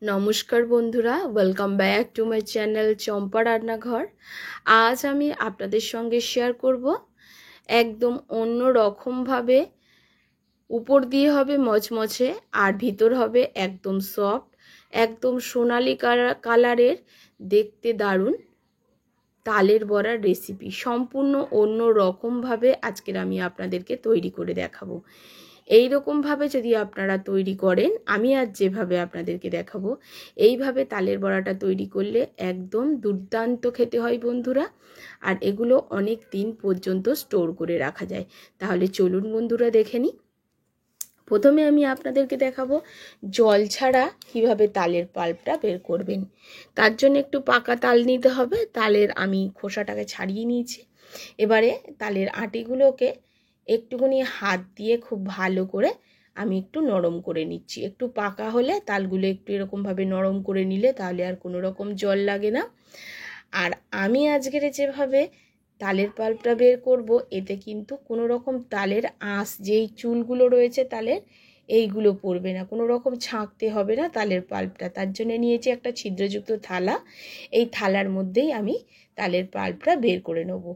নমস্কার বন্ধুরা, welcome back to my channel Champa রান্নাঘর। আজ আমি আপনাদের সঙ্গে শেয়ার করব একদম অন্য রকমভাবে, উপর দিয়ে হবে মচমচে আর ভিতর হবে একদম সফট, একদম সোনালি কালারের, দেখতে দারুণ তালের বড়ার রেসিপি। সম্পূর্ণ অন্য রকমভাবে আজকের আমি আপনাদেরকে তৈরি করে দেখাবো। এই রকমভাবে যদি আপনারা তৈরি করেন, আমি আজ যেভাবে আপনাদেরকে দেখাবো, এইভাবে তালের বড়াটা তৈরি করলে একদম দুর্দান্ত খেতে হয় বন্ধুরা। আর এগুলো অনেক দিন পর্যন্ত স্টোর করে রাখা যায়। তাহলে চলুন বন্ধুরা দেখে নিই। প্রথমে আমি আপনাদেরকে দেখাবো জল ছাড়া কীভাবে তালের পাল্পটা বের করবেন। তার জন্য একটু পাকা তাল নিতে হবে। তালের আমি খোসাটাকে ছাড়িয়ে নিয়েছি। এবারে তালের আটিগুলোকে একটুখানি হাত দিয়ে খুব ভালো করে আমি একটু নরম করে নিচ্ছি। একটু পাকা হলে তালগুলো একটু এরকমভাবে নরম করে নিলে তাহলে আর কোনো রকম জল লাগে না। আর আমি আজকের যেভাবে তালের পাল্পটা বের করব, এতে কিন্তু কোনো রকম তালের আঁশ, যেই চুলগুলো রয়েছে তালের, এইগুলো পড়বে না, কোনো রকম ছাঁকতে হবে না তালের পাল্পটা। তার জন্য নিয়েছি একটা ছিদ্রযুক্ত থালা। এই থালার মধ্যেই আমি তালের পাল্পটা বের করে নেব।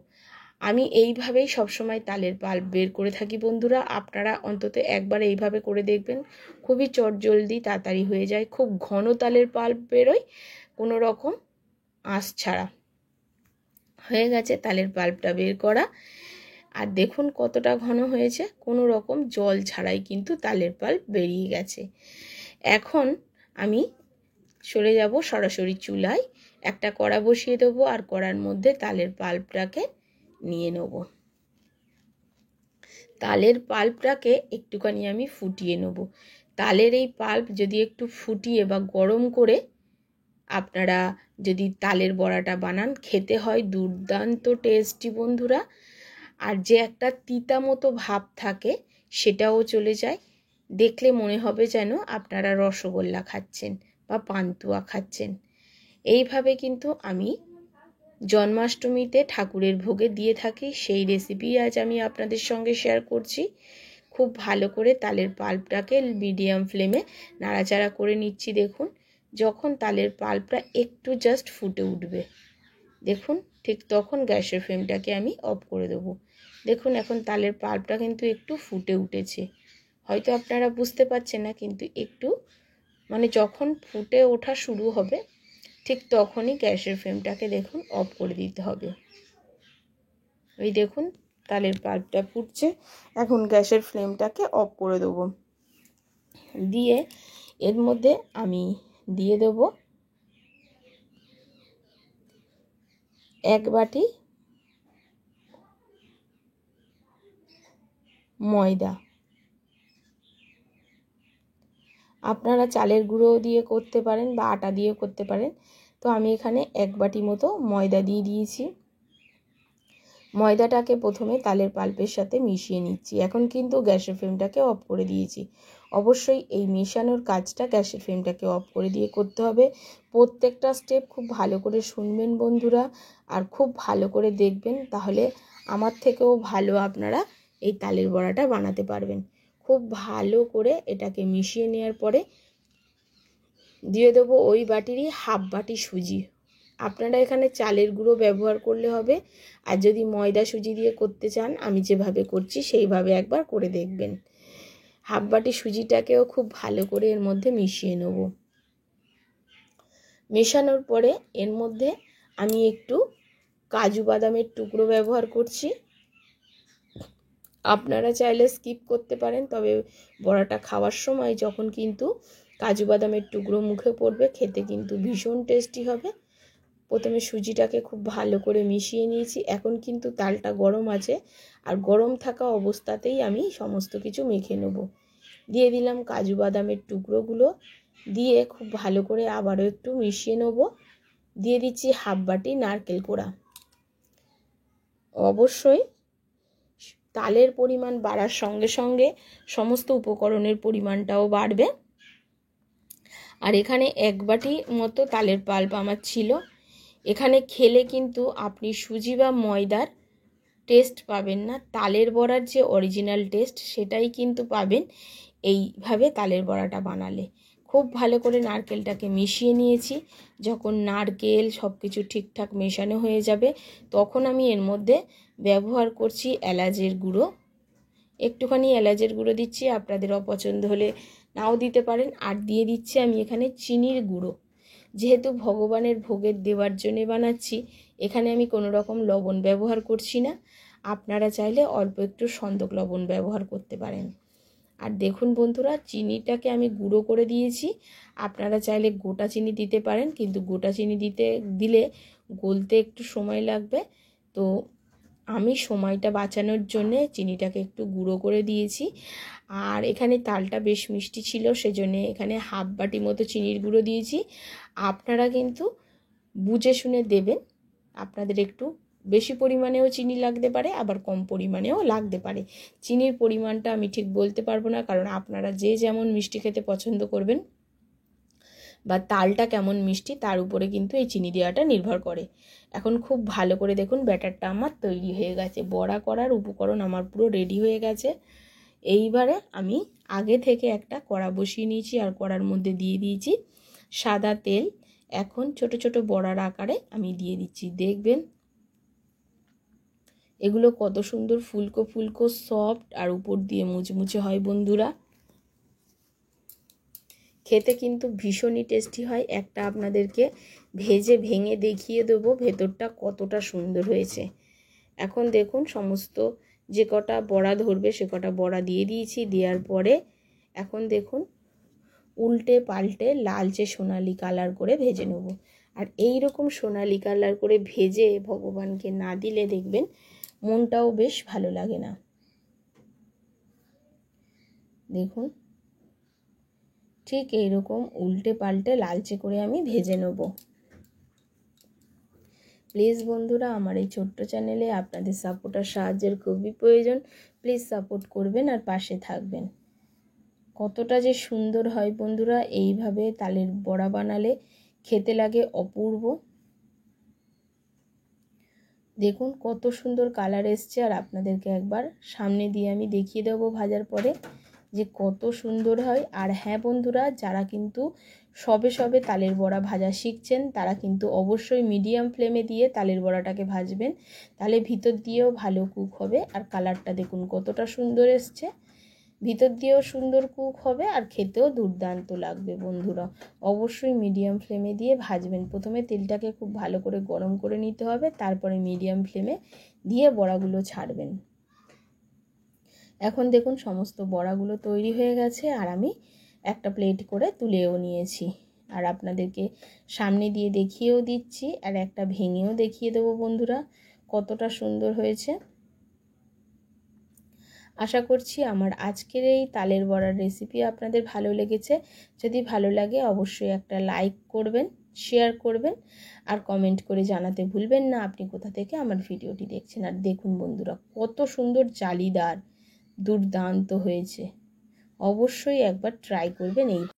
আমি এইভাবেই সবসময় তালের পাল্প বের করে থাকি বন্ধুরা। আপনারা অন্তত একবার এইভাবে করে দেখবেন, খুবই চটজলদি তাড়াতাড়ি হয়ে যায়। খুব ঘন তালের পাল্প বেরোয়, কোনো রকম আঁশ ছাড়া। হয়ে গেছে তালের পাল্পটা বের করা। আর দেখুন কতটা ঘন হয়েছে, কোনো রকম জল ছাড়াই কিন্তু তালের পাল্প বেরিয়ে গেছে। এখন আমি সরে যাব সরাসরি চুলায়, একটা কড়া বসিয়ে দেবো আর কড়ার মধ্যে তালের পাল্পটাকে নিয়ে নেব। তালের পাল্পটাকে একটুখানি আমি ফুটিয়ে নেব। তালের এই পাল্প যদি একটু ফুটিয়ে বা গরম করে আপনারা যদি তালের বড়াটা বানান, খেতে হয় দুর্দান্ত টেস্টি বন্ধুরা। আর যে একটা তিতা মতো ভাব থাকে সেটাও চলে যায়। দেখলে মনে হবে যেন আপনারা রসগোল্লা খাচ্ছেন বা পান্তুয়া খাচ্ছেন। এইভাবে কিন্তু আমি জন্মাষ্টমীতে ঠাকুরের ভোগে দিয়ে থাকি। সেই রেসিপি আজ আমি আপনাদের সঙ্গে শেয়ার করছি। খুব ভালো করে তালের পাল্পটাকে মিডিয়াম ফ্লেমে নাড়াচাড়া করে নিচ্ছি। দেখুন যখন তালের পাল্পটা একটু জাস্ট ফুটে উঠবে, দেখুন ঠিক তখন গ্যাসের ফ্লেমটাকে আমি অফ করে দেবো। দেখুন এখন তালের পাল্পটা কিন্তু একটু ফুটে উঠেছে। হয়তো আপনারা বুঝতে পারছেন না, কিন্তু একটু যখন ফুটে ওঠা শুরু হবে ঠিক তখনই গ্যাসের ফ্লেমটাকে দেখুন অফ করে দিতে হবে। এই দেখুন তালের পাল্পটা ফুটছে, এখন গ্যাসের ফ্লেমটাকে অফ করে দেবো। দিয়ে এর মধ্যে আমি দিয়ে দেব 1 বাটি ময়দা। আপনারা চালের গুঁড়ো দিয়ে করতে পারেন বা আটা দিয়ে করতে পারেন। তো আমি এখানে 1 বাটি মতো ময়দা দিয়ে দিয়েছি। ময়দাটাকে প্রথমে তালের পাল্পের সাথে মিশিয়ে নিচ্ছি। এখন কিন্তু গ্যাসের ফ্লেমটাকে অফ করে দিয়েছি। অবশ্যই এই মেশানোর কাজটা গ্যাসের ফ্লেমটাকে অফ করে দিয়ে করতে হবে। প্রত্যেকটা স্টেপ খুব ভালো করে শুনবেন বন্ধুরা, আর খুব ভালো করে দেখবেন, তাহলে আমার থেকেও ভালো আপনারা এই তালের বড়াটা বানাতে পারবেন। খুব ভালো করে এটাকে মিশিয়ে নেওয়ার পরে দিয়ে দেবো ওই বাটিরই হাফ বাটি সুজি। আপনারা এখানে চালের গুঁড়ো ব্যবহার করলে হবে, আর যদি ময়দা সুজি দিয়ে করতে চান আমি যেভাবে করছি সেইভাবে একবার করে দেখবেন। হাফ বাটি সুজিটাকেও খুব ভালো করে এর মধ্যে মিশিয়ে নেব। মেশানোর পরে এর মধ্যে আমি একটু কাজু বাদামের টুকরো ব্যবহার করছি। আপনারা চাইলে স্কিপ করতে পারেন, তবে বড়াটা খাওয়ার সময় যখন কিন্তু কাজু বাদামের টুকরো মুখে পড়বে, খেতে কিন্তু ভীষণ টেস্টি হবে। প্রথমে সুজিটাকে খুব ভালো করে মিশিয়ে নিয়েছি। এখন কিন্তু তালটা গরম আছে, আর গরম থাকা অবস্থাতেই আমি সমস্ত কিছু মেখে নেব। দিয়ে দিলাম কাজু বাদামের টুকরোগুলো, দিয়ে খুব ভালো করে আবারও একটু মিশিয়ে নেব। দিয়ে দিচ্ছি হাফ বাটি নারকেল কোড়া। অবশ্যই তালের পরিমাণ বাড়ার সঙ্গে সঙ্গে সমস্ত উপকরণের পরিমাণটাও বাড়বে। আর এখানে 1 বাটি মতো তালের পাল্প আমার ছিল। এখানে খেলে কিন্তু আপনি সুজি বা ময়দার টেস্ট পাবেন না, তালের বড়ার যে অরিজিনাল টেস্ট সেটাই কিন্তু পাবেন এইভাবে তালের বড়াটা বানালে। খুব ভালো করে নারকেলটাকে মিশিয়ে নিয়েছি। যখন নারকেল সব কিছু ঠিকঠাক মেশানো হয়ে যাবে তখন আমি এর মধ্যে ব্যবহার করছি এলাচের গুঁড়ো। একটুখানি এলাচের গুঁড়ো দিচ্ছি, আপনাদের অপছন্দ হলে নাও দিতে পারেন। আর দিয়ে দিচ্ছি আমি এখানে চিনির গুঁড়ো। যেহেতু ভগবানের ভোগের দেওয়ার জন্য বানাচ্ছি, এখানে আমি কোনো রকম লবণ ব্যবহার করছি না। আপনারা চাইলে অল্প একটু সন্দক লবণ ব্যবহার করতে পারেন। আর দেখুন বন্ধুরা, চিনিটাকে আমি গুঁড়ো করে দিয়েছি। আপনারা চাইলে গোটা চিনি দিতে পারেন, কিন্তু গোটা চিনি দিলে গলতে একটু সময় লাগবে। তো আমি সময়টা বাঁচানোর জন্যে চিনিটাকে একটু গুঁড়ো করে দিয়েছি। আর এখানে তালটা বেশ মিষ্টি ছিল, সেজন্য এখানে হাফ বাটি মতো চিনির গুঁড়ো দিয়েছি। আপনারা কিন্তু বুঝে শুনে দেবেন। আপনাদের একটু বেশি পরিমাণেও চিনি লাগতে পারে, আবার কম পরিমাণেও লাগতে পারে। চিনির পরিমাণটা আমি ঠিক বলতে পারবো না, কারণ আপনারা যে যেমন মিষ্টি খেতে পছন্দ করবেন বা তালটা কেমন মিষ্টি তার উপরে কিন্তু এই চিনি দেওয়াটা নির্ভর করে। এখন খুব ভালো করে দেখুন ব্যাটারটা আমার তৈরি হয়ে গেছে। বড়া করার উপকরণ আমার পুরো রেডি হয়ে গেছে। এইবারে আমি আগে থেকে একটা কড়া বসিয়ে নিয়েছি, আর কড়ার মধ্যে দিয়ে দিয়েছি সাদা তেল। এখন ছোট ছোট বড়ার আকারে আমি দিয়ে দিচ্ছি। দেখবেন এগুলো কত সুন্দর ফুলকো ফুলকো সফট আর উপর দিয়ে মুচমুচে হয় বন্ধুরা। খেতে কিন্তু ভীষণই টেস্টি হয়। একটা আপনাদেরকে ভেঙে দেখিয়ে দেবো ভেতরটা কতটা সুন্দর হয়েছে। এখন দেখুন সমস্ত যে কটা বড়া ধরবে সে কটা বড়া দিয়ে দিয়েছি। দেওয়ার পরে এখন দেখুন উল্টে পাল্টে লালচে সোনালি কালার করে ভেজে নেব। আর এই রকম সোনালি কালার করে ভেজে ভগবানকে না দিলে দেখবেন মনটাও বেশ ভালো লাগে না। দেখুন ঠিক এইরকম উল্টে পাল্টে লালচে করে আমি ভেজে নেব। প্লিজ বন্ধুরা, আমার এই ছোট্ট চ্যানেলে আপনাদের সাপোর্ট আর সাহায্যের খুবই প্রয়োজন। প্লিজ সাপোর্ট করবেন আর পাশে থাকবেন। কতটা যে সুন্দর হয় বন্ধুরা, এইভাবে তালের বড়া বানালে খেতে লাগে অপূর্ব। দেখুন কত সুন্দর কালার এসছে। আর আপনাদেরকে একবার সামনে দিয়ে আমি দেখিয়ে দেবো ভাজার পরে যে কত সুন্দর হয়। আর হ্যাঁ বন্ধুরা, যারা কিন্তু সবে সবে তালের বড়া ভাজা শিখছেন তারা কিন্তু অবশ্যই মিডিয়াম ফ্লেমে দিয়ে তালের বড়াটাকে ভাজবেন, তাহলে ভিতর দিয়েও ভালো কুক হবে। আর কালারটা দেখুন কতটা সুন্দর এসছে, ভিতর দিয়েও সুন্দর কুক হবে আর খেতেও দুর্দান্ত লাগবে। বন্ধুরা অবশ্যই মিডিয়াম ফ্লেমে দিয়ে ভাজবেন। প্রথমে তেলটাকে খুব ভালো করে গরম করে নিতে হবে, তারপরে মিডিয়াম ফ্লেমে দিয়ে বড়াগুলো ছাড়বেন। এখন দেখুন সমস্ত বড়াগুলো তৈরি হয়ে গেছে, আর আমি একটা প্লেট করে তুলেও নিয়েছি। আর আপনাদেরকে সামনে দিয়ে দেখিয়েও দিচ্ছি, আর একটা ভেঙেও দেখিয়ে দেবো বন্ধুরা কতটা সুন্দর হয়েছে। আশা করছি আমার আজকের এই তালের বড়ার রেসিপি আপনাদের ভালো লেগেছে। যদি ভালো লাগে অবশ্যই একটা লাইক করবেন, শেয়ার করবেন, আর কমেন্ট করে জানাতে ভুলবেন না আপনি কোথা থেকে আমার ভিডিওটি দেখছেন। আর দেখুন বন্ধুরা কত সুন্দর জালিদার, দুর্দান্ত হয়েছে। অবশ্যই একবার ট্রাই করবেন এই